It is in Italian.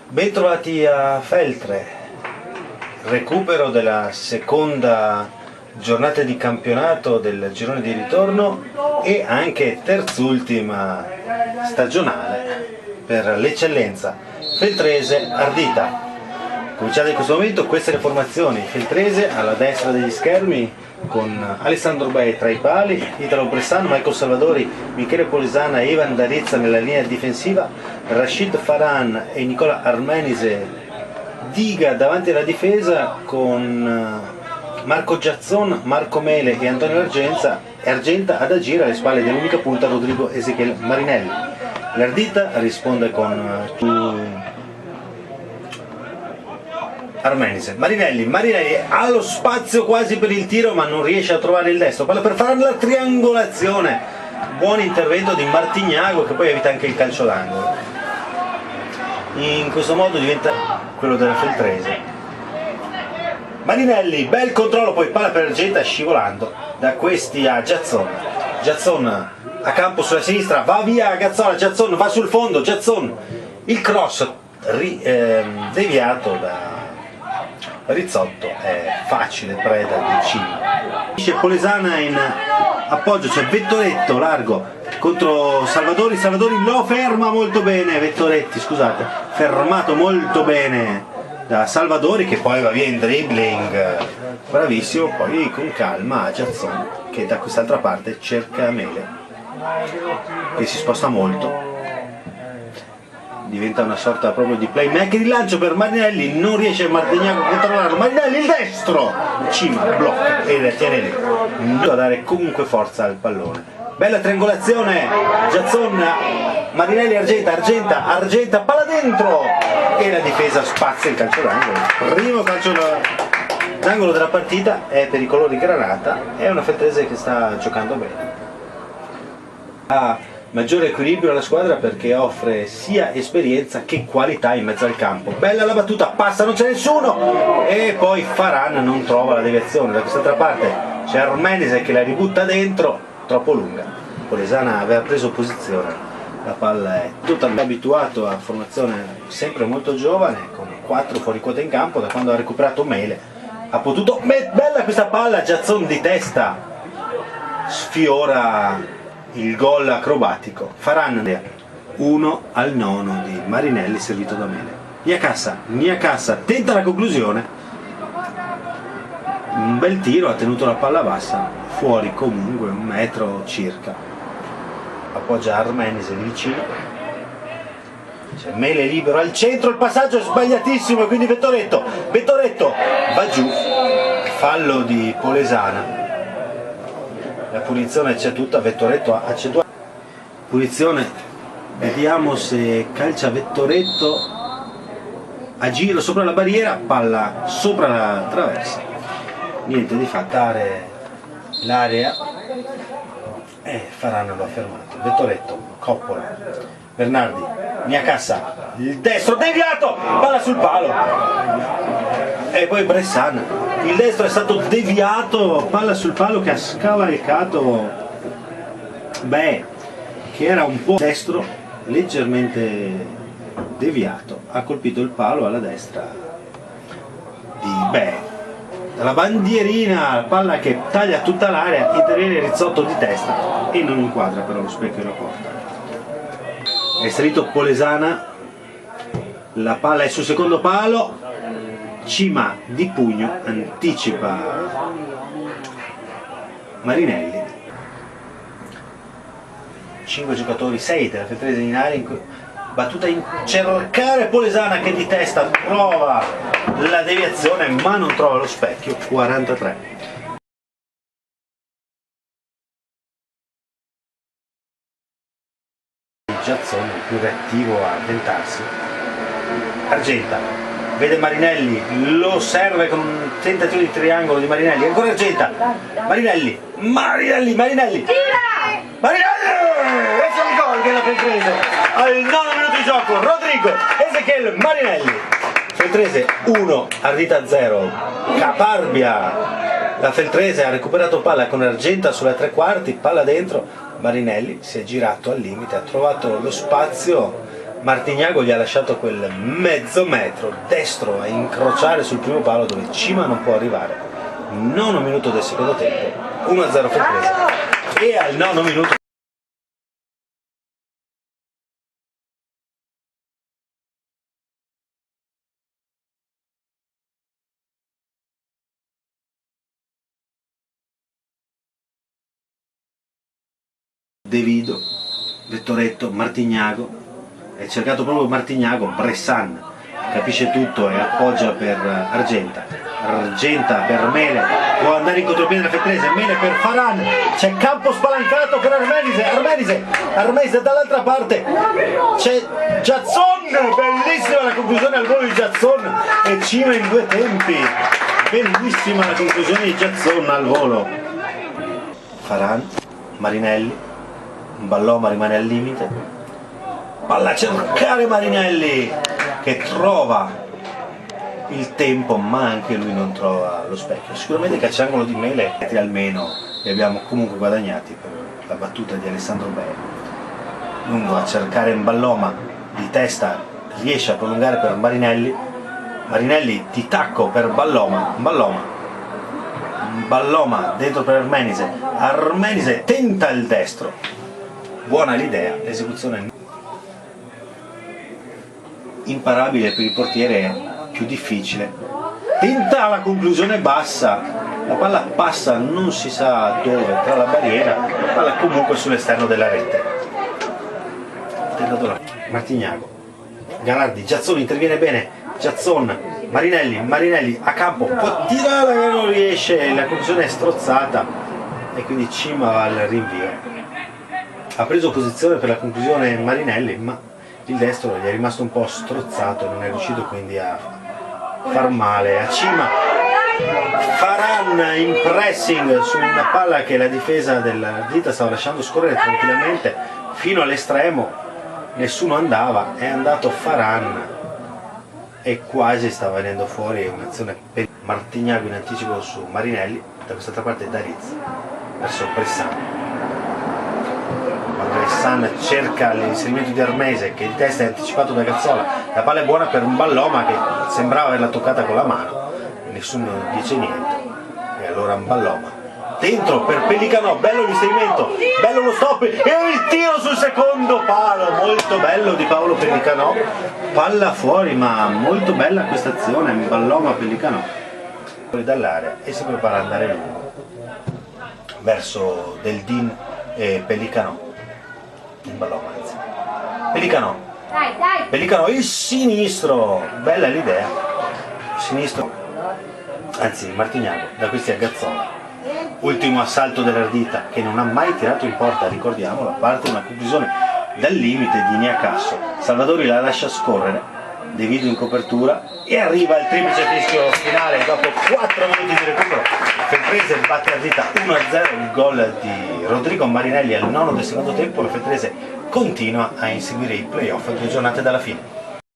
Bentrovati a Feltre, recupero della seconda giornata di campionato del girone di ritorno e anche terzultima stagionale per l'eccellenza feltrese ardita. Cominciate in questo momento queste le formazioni: Feltrese alla destra degli schermi con Alessandro Bei tra i pali, Italo Bressano, Michael Salvadori, Michele Polesana e Ivan Darizza nella linea difensiva, Rashid Faran e Nicola Armenise diga davanti alla difesa con Marco Giazzon, Marco Mele e Antonio Argenta ad agire alle spalle dell'unica punta Rodrigo Ezechiel Marinelli. L'Ardita risponde con Armenise. Marinelli ha lo spazio quasi per il tiro ma non riesce a trovare il destro, palla per fare la triangolazione, buon intervento di Martignago che poi evita anche il calcio d'angolo. In questo modo diventa quello della Feltrese. Marinelli, bel controllo, poi palla per Argenta scivolando da questi a Giazzon. Giazzon a campo sulla sinistra, va via Gazzola, Giazzon va sul fondo, Giazzon, il cross deviato da Rizzotto, è facile preda del Cima. C'è Polesana in appoggio, c'è Vettoretto largo contro Salvadori, Salvadori lo ferma molto bene, Vettoretti scusate, fermato molto bene da Salvadori che poi va via in dribbling, bravissimo, poi con calma Giazzon che da quest'altra parte cerca Mele che si sposta molto, diventa una sorta proprio di playmaker, il lancio per Marinelli, non riesce Martignago a controllarlo, Marinelli il destro, Cima blocca e la tiene lì, non a dare comunque forza al pallone. Bella triangolazione, Giazzon, Marinelli, Argenta, palla dentro e la difesa spazza il calcio d'angolo. Primo calcio d'angolo della partita è per i colori granata, è una Feltrese che sta giocando bene. Maggiore equilibrio alla squadra perché offre sia esperienza che qualità in mezzo al campo. Bella la battuta, passa, non c'è nessuno e poi Faran non trova la deviazione. Da quest'altra parte c'è Armenise che la ributta dentro, troppo lunga. Polesana aveva preso posizione, la palla è totalmente abituato a formazione sempre molto giovane con 4 fuori quota in campo da quando ha recuperato Mele. Ha potuto, bella questa palla, Giazzon di testa sfiora il gol acrobatico. Faran 1-9 di Marinelli servito da Mele. Niakassa tenta la conclusione, un bel tiro, ha tenuto la palla bassa, fuori comunque 1 metro circa, appoggia Armenise lì vicino, c'è Mele libero al centro, il passaggio è sbagliatissimo e quindi Vettoretto va giù, fallo di Polesana. La punizione c'è tutta, Vettoretto ha accentuato. Punizione, vediamo se calcia Vettoretto a giro sopra la barriera, palla sopra la traversa. Niente di fattare l'area e Faran lo ha fermato. Vettoretto, Coppola, Bernardi, Niakassa, il destro deviato, palla sul palo. E poi Bressana, il destro è stato deviato, palla sul palo che ha scavalcato che era un po' destro leggermente deviato, ha colpito il palo alla destra di dalla bandierina, palla che taglia tutta l'area, interviene Rizzotto di testa e non inquadra però lo specchio della porta. È salito Polesana, la palla è sul secondo palo, Cima di pugno anticipa Marinelli. 5 giocatori, 6 della Feltrese in area, battuta in cercare Polesana che di testa trova la deviazione ma non trova lo specchio. 43. Giazzone il più reattivo a tentarsi. Argenta vede Marinelli, lo serve con un tentativo di triangolo di Marinelli, ancora Argenta, Marinelli, Marinelli, questo è il gol della Feltrese al 9 minuto di gioco, Rodrigo Ezechiel Marinelli. Feltrese 1, Ardita 0, caparbia, la Feltrese ha recuperato palla con Argenta sulla 3/4, palla dentro, Marinelli si è girato al limite, ha trovato lo spazio Martignago gli ha lasciato quel mezzo metro destro a incrociare sul primo palo dove Cima non può arrivare. Nono minuto del secondo tempo, 1-0 Ferrese, e al nono minuto De Vido, Vettoretto, Martignago, è cercato proprio Martignago, Bressan capisce tutto e appoggia per Argenta per Mele, può andare in contropiede della Ferrese, Mele per Faran, c'è campo spalancato per Armenise dall'altra parte, c'è Giazzon, bellissima la conclusione al volo di Giazzon e Cima in due tempi, bellissima la conclusione di Giazzon al volo. Faran, Marinelli, Balloma rimane al limite, palla a cercare Marinelli che trova il tempo ma anche lui non trova lo specchio. Sicuramente calciangolo di Mele almeno li abbiamo comunque guadagnati per la battuta di Alessandro Bea. Lungo a cercare Balloma di testa, riesce a prolungare per Marinelli di tacco per Balloma dentro per Armenise tenta il destro, buona l'idea, l'esecuzione imparabile per il portiere, più difficile, tenta la conclusione bassa, la palla passa non si sa dove, tra la barriera, la palla comunque sull'esterno della rete. Martignago, Galardi, Giazzoni interviene bene, Giazzon, Marinelli a campo, può tirare che non riesce, la conclusione è strozzata e quindi Cima va al rinvio. Ha preso posizione per la conclusione Marinelli, ma il destro gli è rimasto un po' strozzato e non è riuscito quindi a far male a Cima. Faran in pressing su una palla che la difesa dell'Ardita stava lasciando scorrere tranquillamente fino all'estremo, nessuno andava, è andato Faran e quasi stava venendo fuori un'azione per Martignago in anticipo su Marinelli, da quest'altra parte Dariz verso Bressan. Bressan cerca l'inserimento di Armese che di testa è anticipato da Gazzola, la palla è buona per un Balloma che sembrava averla toccata con la mano, nessuno dice niente e allora un Balloma dentro per Pellicanò, bello l'inserimento, bello lo stop e il tiro sul secondo palo, molto bello di Paolo Pellicanò, palla fuori ma molto bella questa azione, Balloma Pellicanò fuori dall'area e si prepara ad andare lungo verso Del Din e Pellicanò. Balloma, Pellicanò il sinistro, bella l'idea, sinistro, anzi Martignago, da questi a Gazzola, ultimo assalto dell'Ardita che non ha mai tirato in porta, ricordiamolo, a parte una conclusione dal limite di Niacasso, Salvadori la lascia scorrere, De Vido in copertura e arriva il triplice fischio finale dopo 4 minuti di recupero. Ferrese batte Ardita 1-0, il gol di Rodrigo Marinelli al nono del secondo tempo. La Ferrese continua a inseguire i playoff a 2 giornate dalla fine.